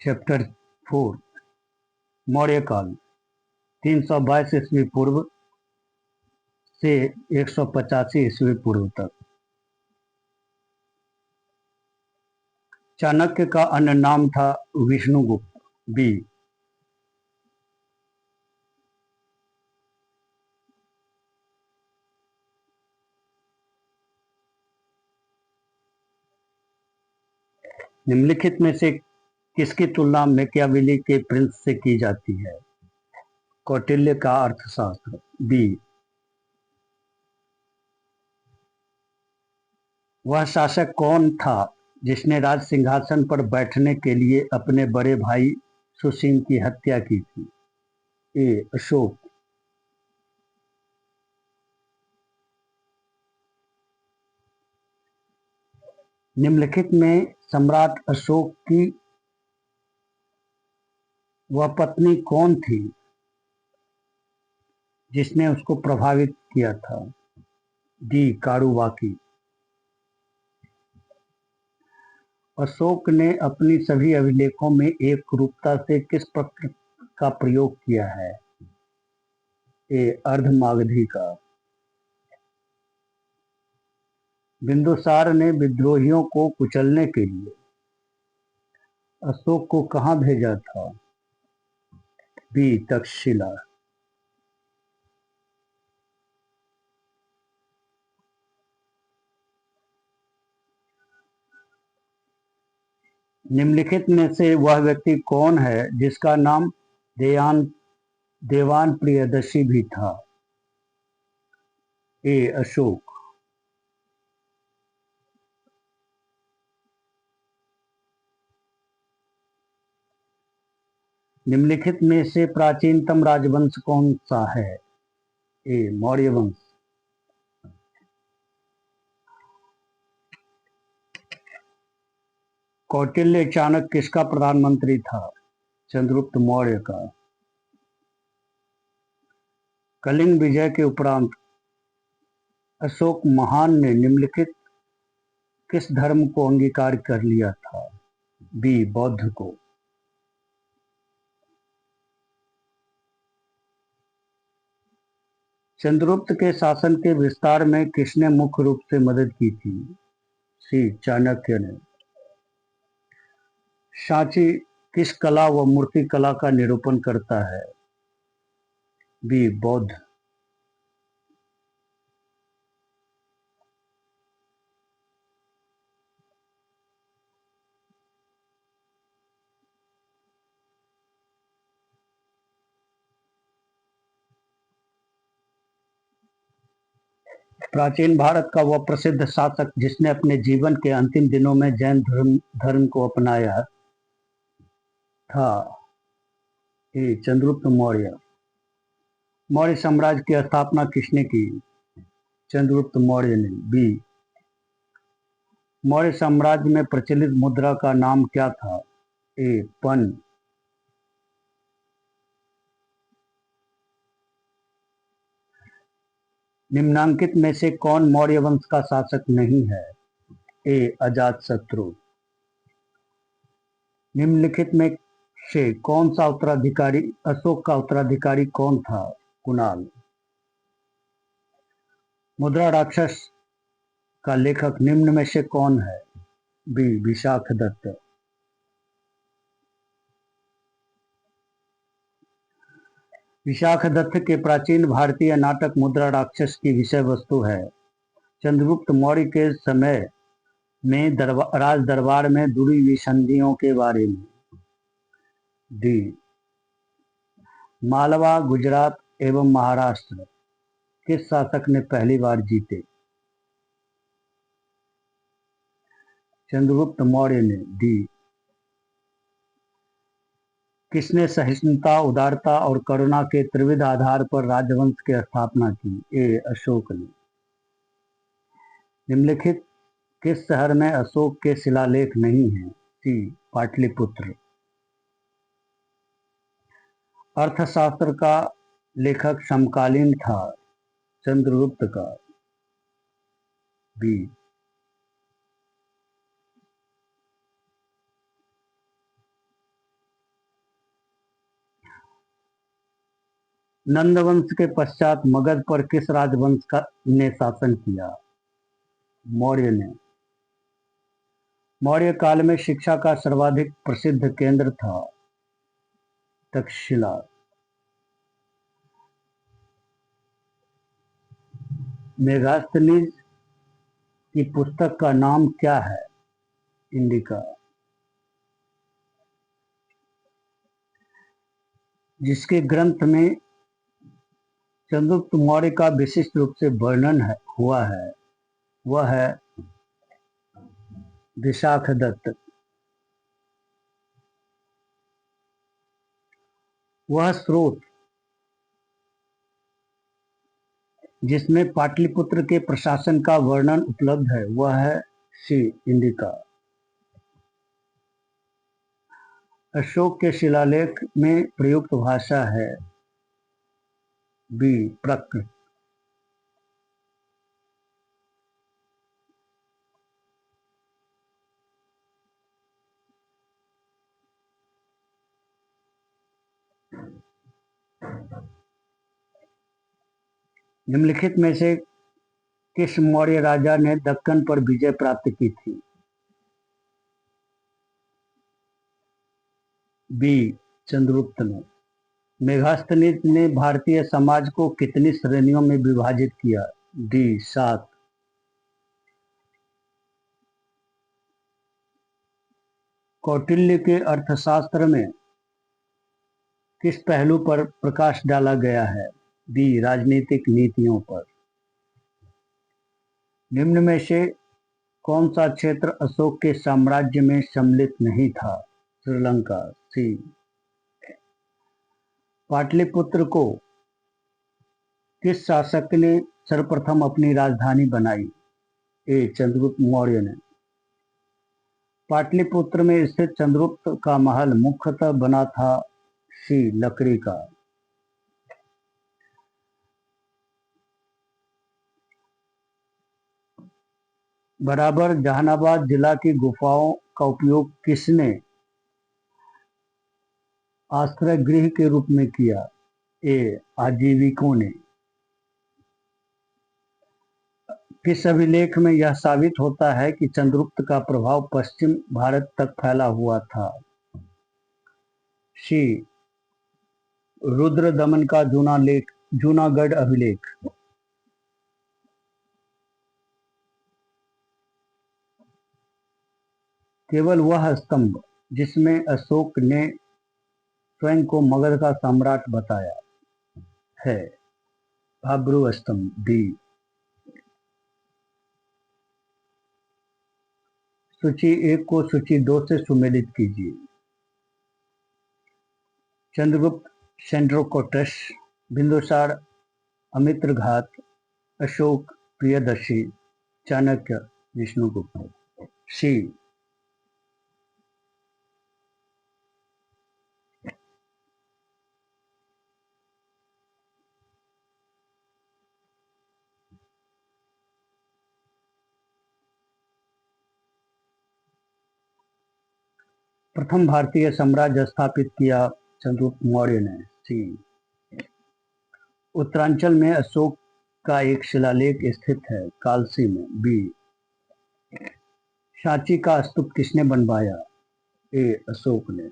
Chapter 4 Maurya काल 322 ईस्वी पूर्व से 185 ईस्वी पूर्व तक। चाणक्य का अन्य नाम था विष्णुगुप्त। बी। निम्नलिखित में से किसकी तुलना मैकियावेली के प्रिंस से की जाती है? कौटिल्य का अर्थशास्त्र। बी। वह शासक कौन था जिसने राज सिंहासन पर बैठने के लिए अपने बड़े भाई सुसीम की हत्या की थी? ए। अशोक। निम्नलिखित में सम्राट अशोक की वह पत्नी कौन थी जिसने उसको प्रभावित किया था? डी। कारुबाकी। अशोक ने अपनी सभी अभिलेखों में एकरूपता से किस प्रकृति का प्रयोग किया है? ए। अर्धमागधी का। बिंदुसार ने विद्रोहियों को कुचलने के लिए अशोक को कहां भेजा था? बी। तक्षशिला। निम्नलिखित में से वह व्यक्ति कौन है जिसका नाम देवान प्रियदर्शी भी था? ए। अशोक। निम्नलिखित में से प्राचीनतम राजवंश कौन सा है? ए। मौर्य वंश। कौटिल्य चाणक्य किसका प्रधानमंत्री था? चंद्रगुप्त मौर्य का। कलिंग विजय के उपरांत अशोक महान ने निम्नलिखित किस धर्म को अंगीकार कर लिया था? बी। बौद्ध को। चंद्रगुप्त के शासन के विस्तार में किसने मुख्य रूप से मदद की थी? सी। चाणक्य ने। सांची किस कला व मूर्ति कला का निरूपण करता है? बी। बौद्ध। प्राचीन भारत का वह प्रसिद्ध शासक जिसने अपने जीवन के अंतिम दिनों में जैन धर्म को अपनाया था? ए। चंद्रगुप्त मौर्य। मौर्य साम्राज्य की स्थापना किसने की? चंद्रगुप्त मौर्य ने। बी। मौर्य साम्राज्य में प्रचलित मुद्रा का नाम क्या था? ए। पन। निम्नांकित में से कौन मौर्य वंश का शासक नहीं है? ए। अजातशत्रु। निम्नलिखित में से कौन सा उत्तराधिकारी अशोक का उत्तराधिकारी कौन था? कुणाल। मुद्रा राक्षस का लेखक निम्न में से कौन है? बी। विशाखदत्त। विशाखदत्त के प्राचीन भारतीय नाटक मुद्रा राक्षस की विषय वस्तु है चंद्रगुप्त मौर्य के समय में राज दरबार में जुड़ी हुई संधियों के बारे में। डी। मालवा, गुजरात एवं महाराष्ट्र किस शासक ने पहली बार जीते? चंद्रगुप्त मौर्य ने। डी। किसने सहिष्णुता, उदारता और करुणा के त्रिविध आधार पर राजवंश की स्थापना की? ए। अशोक ने। निम्नलिखित किस शहर में अशोक के शिलालेख नहीं हैं? सी। पाटलिपुत्र। अर्थशास्त्र का लेखक समकालीन था चंद्रगुप्त का? बी। नंद वंश के पश्चात मगध पर किस राजवंश का ने शासन किया? मौर्य ने। मौर्य काल में शिक्षा का सर्वाधिक प्रसिद्ध केंद्र था तक्षशिला। मेगास्थनीज की पुस्तक का नाम क्या है? इंडिका। जिसके ग्रंथ में चंद्रगुप्त मौर्य का विशिष्ट रूप से वर्णन हुआ है वह है विशाखदत्त। वह स्रोत जिसमें पाटलिपुत्र के प्रशासन का वर्णन उपलब्ध है वह है सी इंडिका। अशोक के शिलालेख में प्रयुक्त भाषा है बी प्राकृत। निम्नलिखित में से किस मौर्य राजा ने दक्कन पर विजय प्राप्त की थी? बी चंद्रगुप्त ने। मेगास्थनीज ने भारतीय समाज को कितनी श्रेणियों में विभाजित किया? डी 7। कौटिल्य के अर्थशास्त्र में किस पहलू पर प्रकाश डाला गया है? बी राजनीतिक नीतियों पर। निम्न में से कौन सा क्षेत्र अशोक के साम्राज्य में सम्मिलित नहीं था? श्रीलंका। सी। पाटलिपुत्र को किस शासक ने सर्वप्रथम अपनी राजधानी बनाई? ए चंद्रगुप्त मौर्य ने। पाटलिपुत्र में स्थित चंद्रगुप्त का महल मुख्यतः बना था सी लकड़ी का। बराबर जहानाबाद जिला की गुफाओं का उपयोग किसने आश्रय गृह के रूप में किया? ए आजीविकों ने। किस अभिलेख में यह साबित होता है कि चंद्रगुप्त का प्रभाव पश्चिम भारत तक फैला हुआ था? सी रुद्र दमन का जूनागढ़ अभिलेख। केवल वह स्तंभ जिसमें अशोक ने स्वयं को मगध का सम्राट बताया है भाब्रू स्तंभ। डी। सूची 1 को सूची 2 से सुमेलित कीजिए। चंद्रगुप्त सेंड्रोकोटस, बिंदुसार अमित्रघात, अशोक प्रियदर्शी, चाणक्य विष्णुगुप्त। सी। प्रथम भारतीय साम्राज्य स्थापित किया चंद्रगुप्त मौर्य ने। सी। उत्तरांचल में अशोक का एक शिलालेख स्थित है कालसी में। बी। सांची का स्तूप किसने बनवाया? ए अशोक ने।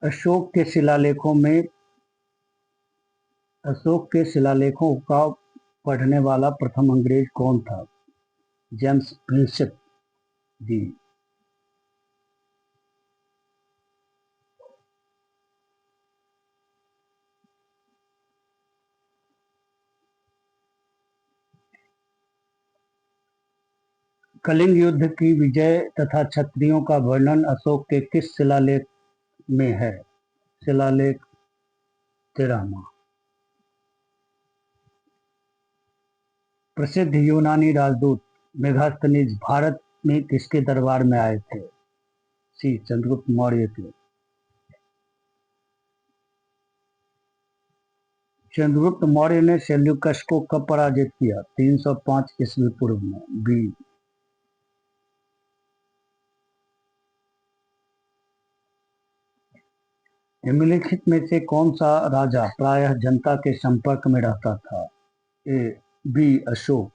अशोक के शिलालेखों का पढ़ने वाला प्रथम अंग्रेज कौन था? James Prinsep. जी। कलिंग युद्ध की विजय तथा क्षत्रियों का वर्णन अशोक के किस शिलालेख में है? शिलालेख 13वां। प्रसिद्ध यूनानी राजदूत मेगास्थनीज भारत में किसके दरबार में आए थे? सी चंद्रगुप्त मौर्य के। चंद्रगुप्त मौर्य ने सेल्यूकस को कब पराजित किया? 305 ईस्वी पूर्व में। बी। निम्नलिखित में से कौन सा राजा प्रायः जनता के संपर्क में रहता था? A B Ashok.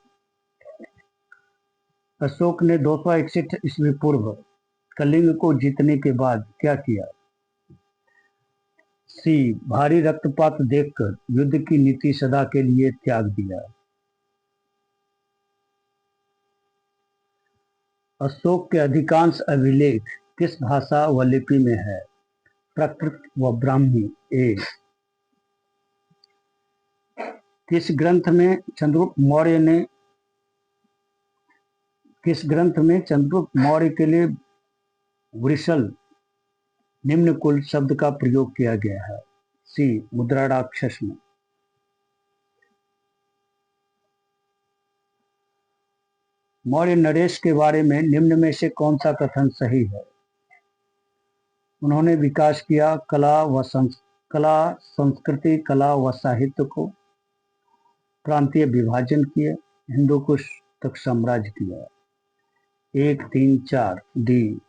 अशोक ने 261 ईस्वी पूर्व कलिंग को जीतने के बाद क्या किया? सी भारी रक्तपात देखकर युद्ध की नीति सदा के लिए त्याग दिया। अशोक के अधिकांश अभिलेख किस भाषा व लिपि में है? प्राकृत व ब्राह्मी। ए किस ग्रंथ में चंद्रगुप्त मौर्य के लिए वृषल निम्न कुल शब्द का प्रयोग किया गया है? सी मुद्राराक्षस में। मौर्य नरेश के बारे में निम्न में से कौन सा कथन सही है? उन्होंने विकास किया संस्कृति कला व साहित्य को, प्रांतीय विभाजन किए, हिंदू कुश तक साम्राज्य किया। 1, 3, 4 डी।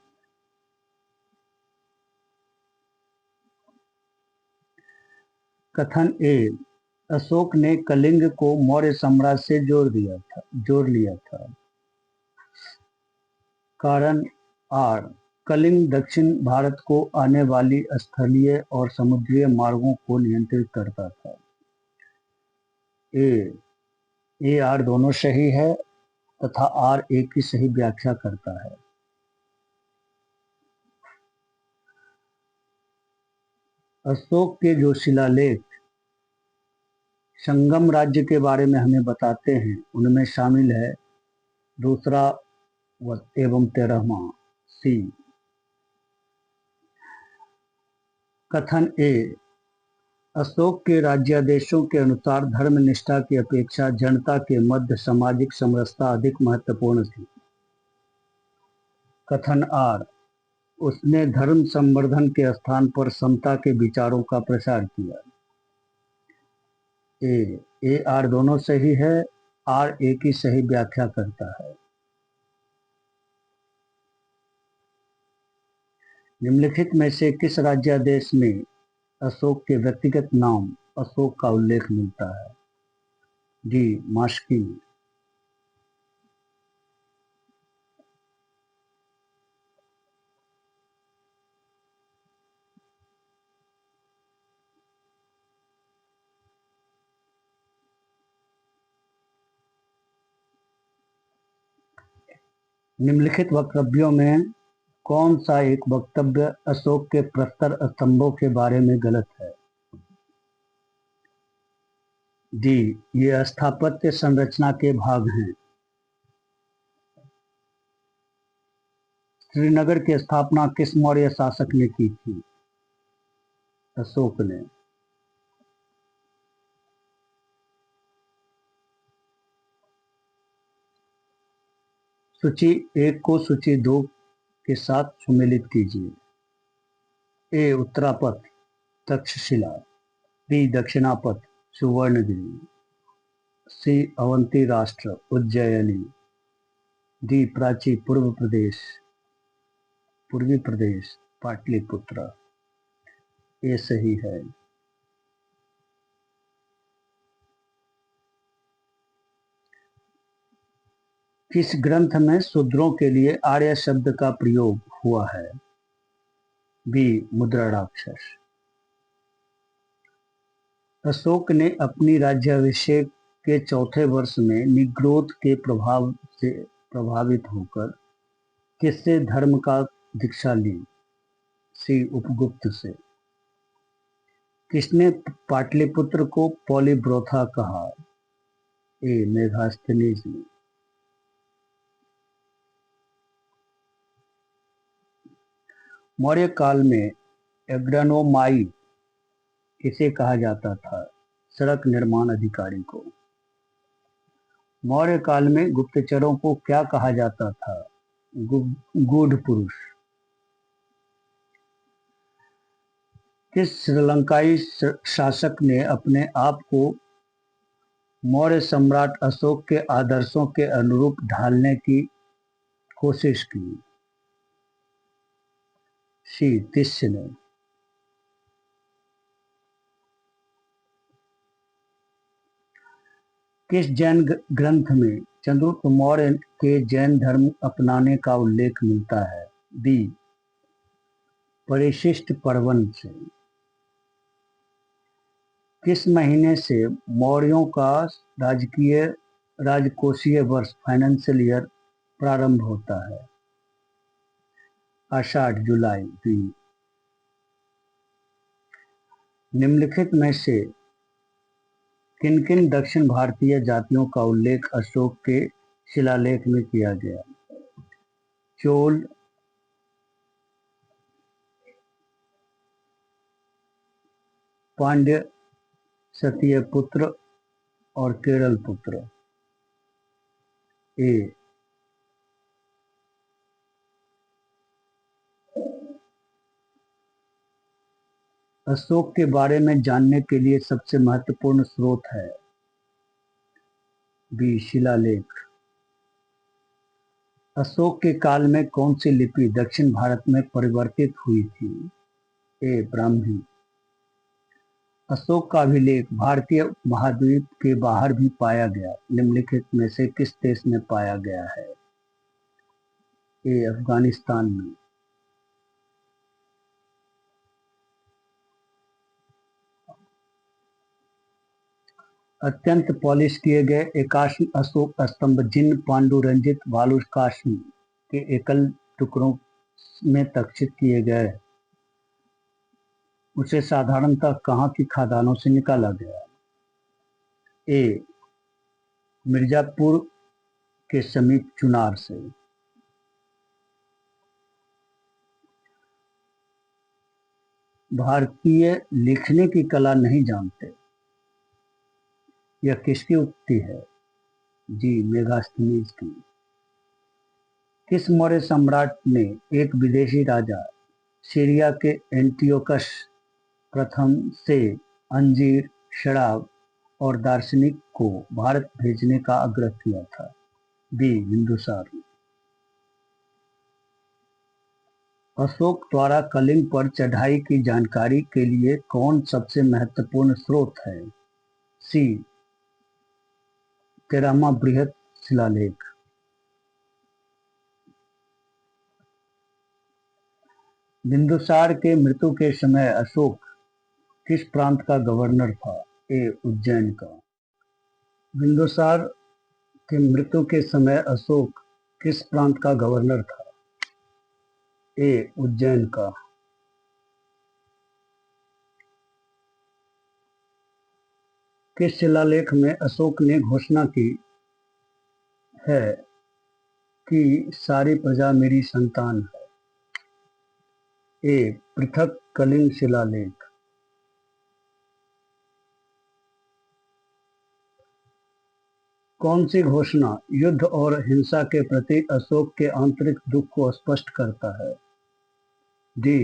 कथन ए अशोक ने कलिंग को मौर्य साम्राज्य से जोड़ लिया था। कारण आर कलिंग दक्षिण भारत को आने वाली स्थलीय और समुद्रीय मार्गों को नियंत्रित करता था। ए आर दोनों सही है तथा आर ए की सही व्याख्या करता है। अशोक के जो शिलालेख संगम राज्य के बारे में हमें बताते हैं उनमें शामिल है दूसरा एवं 13वां। सी। कथन ए अशोक के राज्यादेशों के अनुसार धर्मनिष्ठा की अपेक्षा जनता के मध्य सामाजिक समरसता अधिक महत्वपूर्ण थी। कथन आर उसने धर्म संवर्धन के स्थान पर समता के विचारों का प्रसार किया। ए आर दोनों सही है, आर ए की सही व्याख्या करता है। निम्नलिखित में से किस राज्यादेश में अशोक के व्यक्तिगत नाम अशोक का उल्लेख मिलता है? डी मास्की में। निम्नलिखित वक्तव्यों में कौन सा एक वक्तव्य अशोक के प्रस्तर स्तंभों के बारे में गलत है? डी ये स्थापत्य संरचना के भाग हैं। श्रीनगर की स्थापना किस मौर्य शासक ने की थी? अशोक ने। सूची 1 को सूची 2 के साथ सुमेलित कीजिए। ए उत्तरापथ तक्षशिला, बी दक्षिणापथ सुवर्णगिरी, सी अवंती राष्ट्र उज्जैनी, डी प्राची पूर्वी प्रदेश पाटलिपुत्र। ये सही है। किस ग्रंथ में शूद्रों के लिए आर्य शब्द का प्रयोग हुआ है? बी मुद्राराक्षस। अशोक ने अपनी राज्याभिषेक के चौथे वर्ष में निग्रोध के प्रभाव से प्रभावित होकर किससे धर्म का दीक्षा ली? सी उपगुप्त से। किसने पाटलिपुत्र को पॉलीब्रोथा कहा? ए मेगास्थनीज ने। मौर्य काल में एग्रानोमाई किसे कहा जाता था? सड़क निर्माण अधिकारी को। मौर्य काल में गुप्तचरों को क्या कहा जाता था? गूढ़ पुरुष। किस श्रीलंकाई शासक ने अपने आप को मौर्य सम्राट अशोक के आदर्शों के अनुरूप ढालने की कोशिश की? सी तिस्य ने। किस जैन ग्रंथ में चंद्रगुप्त मौर्य के जैन धर्म अपनाने का उल्लेख मिलता है? बी. परिशिष्ट पर्वन से। किस महीने से मौर्यों का राजकोषीय वर्ष फाइनेंशियल ईयर प्रारंभ होता है? आषाढ़, जुलाई, बी. निम्नलिखित में से किन किन दक्षिण भारतीय जातियों का उल्लेख अशोक के शिलालेख में किया गया? चोल, पांड्य, क्षत्रिय पुत्र और केरल पुत्र। ए. अशोक के बारे में जानने के लिए सबसे महत्वपूर्ण स्रोत है? बी. शिलालेख। अशोक के काल में कौन सी लिपि दक्षिण भारत में परिवर्तित हुई थी? ए. ब्राह्मी। अशोक का अभिलेख भारतीय महाद्वीप के बाहर भी पाया गया। निम्नलिखित में से किस देश में पाया गया है? ए. अफगानिस्तान में। अत्यंत पॉलिश किए गए एकाश्म अशोक स्तंभ जिन पांडुरंजित बालुकाश्म के एकल टुकड़ों में तक्षित किए गए, उसे साधारणतः कहाँ की खदानों से निकाला गया? ए. मिर्जापुर के समीप चुनार से। भारतीय लिखने की कला नहीं जानते, यह किसकी उक्ति है? जी. मेगास्थनीज की। किस मौर्य सम्राट ने एक विदेशी राजा सीरिया के एंटियोकस प्रथम से अंजीर, शराब और दार्शनिक को भारत भेजने का आग्रह किया था? बी. बिंदुसार। अशोक द्वारा कलिंग पर चढ़ाई की जानकारी के लिए कौन सबसे महत्वपूर्ण स्रोत है? सी. 13वां बृहत शिलालेख। बिंदुसार के मृत्यु के समय अशोक किस प्रांत का गवर्नर था? ए. उज्जैन का। बिंदुसार के मृत्यु के समय अशोक किस प्रांत का गवर्नर था? ए. उज्जैन का। किस शिलालेख में अशोक ने घोषणा की है कि सारी प्रजा मेरी संतान है? ए. पृथक कलिंग शिलालेख। कौन सी घोषणा युद्ध और हिंसा के प्रति अशोक के आंतरिक दुख को स्पष्ट करता है? डी.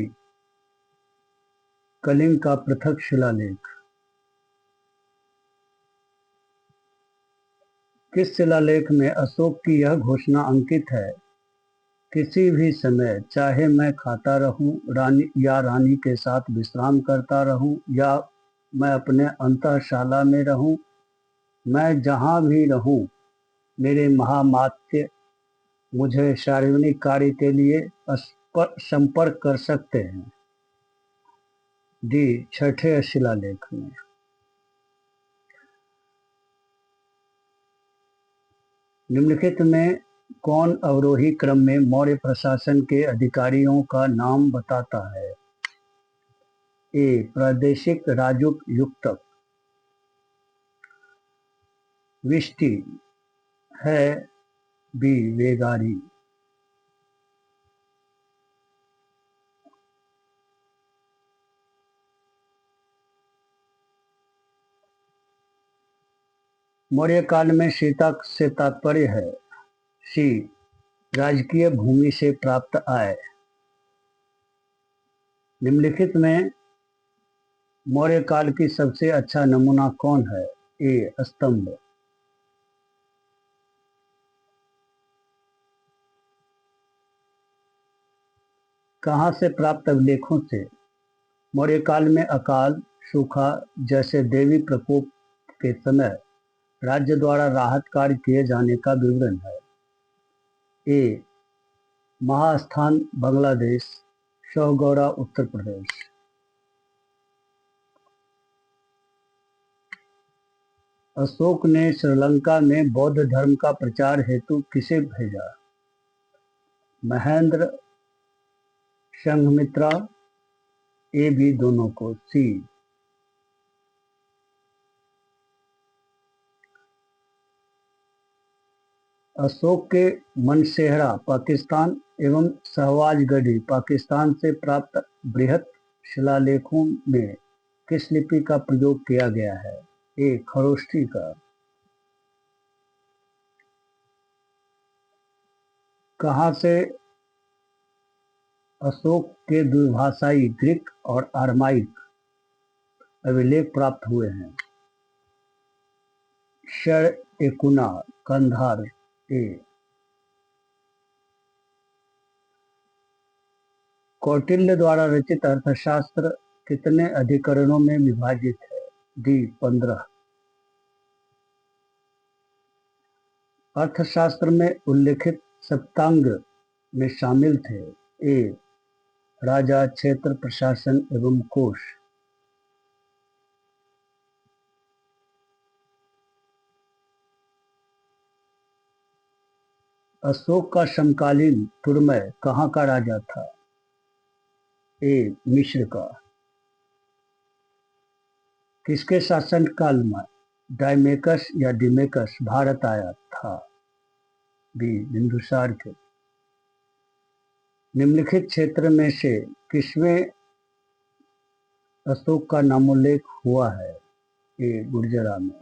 कलिंग का पृथक शिलालेख। किस शिलालेख में अशोक की यह घोषणा अंकित है? किसी भी समय चाहे मैं खाता रहूं रानी के साथ विश्राम करता रहूं या मैं अपने अंतःशाला में रहूं, मैं जहां भी रहूं मेरे महामात्य मुझे सार्वजनिक कार्य के लिए संपर्क कर सकते हैं। डी. छठे शिलालेख में। निम्नलिखित में कौन अवरोही क्रम में मौर्य प्रशासन के अधिकारियों का नाम बताता है? ए. प्रादेशिक राजयुक्त। विष्टि है। बी. वेगारी। मौर्य काल में सीता से तात्पर्य है? सी. राजकीय भूमि से प्राप्त आय। निम्नलिखित में मौर्य काल की सबसे अच्छा नमूना कौन है? ए. स्तंभ। कहाँ से प्राप्त अभिलेखों से मौर्य काल में अकाल, सूखा जैसे देवी प्रकोप के समय राज्य द्वारा राहत कार्य किए जाने का विवरण है। ए महास्थान बांग्लादेश, शौगौरा उत्तर प्रदेश। अशोक ने श्रीलंका में बौद्ध धर्म का प्रचार हेतु किसे भेजा? महेंद्र, संघमित्रा, ए बी दोनों को। सी। अशोक के मनसेहरा पाकिस्तान एवं शहबाजगढ़ी पाकिस्तान से प्राप्त बृहत शिलालेखों में किस लिपि का प्रयोग किया गया है? ए खरोष्ठी का। कहाँ से अशोक के द्विभाषाई ग्रीक और अरमाइक अभिलेख प्राप्त हुए हैं? शर-ए-कुना, कंधार। ए। कौटिल्य द्वारा रचित अर्थशास्त्र कितने अधिकरणों में विभाजित है? डी 15। अर्थशास्त्र में उल्लिखित सप्तांग में शामिल थे? ए राजा, क्षेत्र, प्रशासन एवं कोश। अशोक का समकालीन तुर्मय कहाँ का राजा था? ए मिस्र का। किसके शासनकाल में डायमेकस या डिमेकस भारत आया था? बी बिंदुसार के। निम्नलिखित क्षेत्र में से किसमें अशोक का नामोल्लेख हुआ है? ए गुर्जरा में।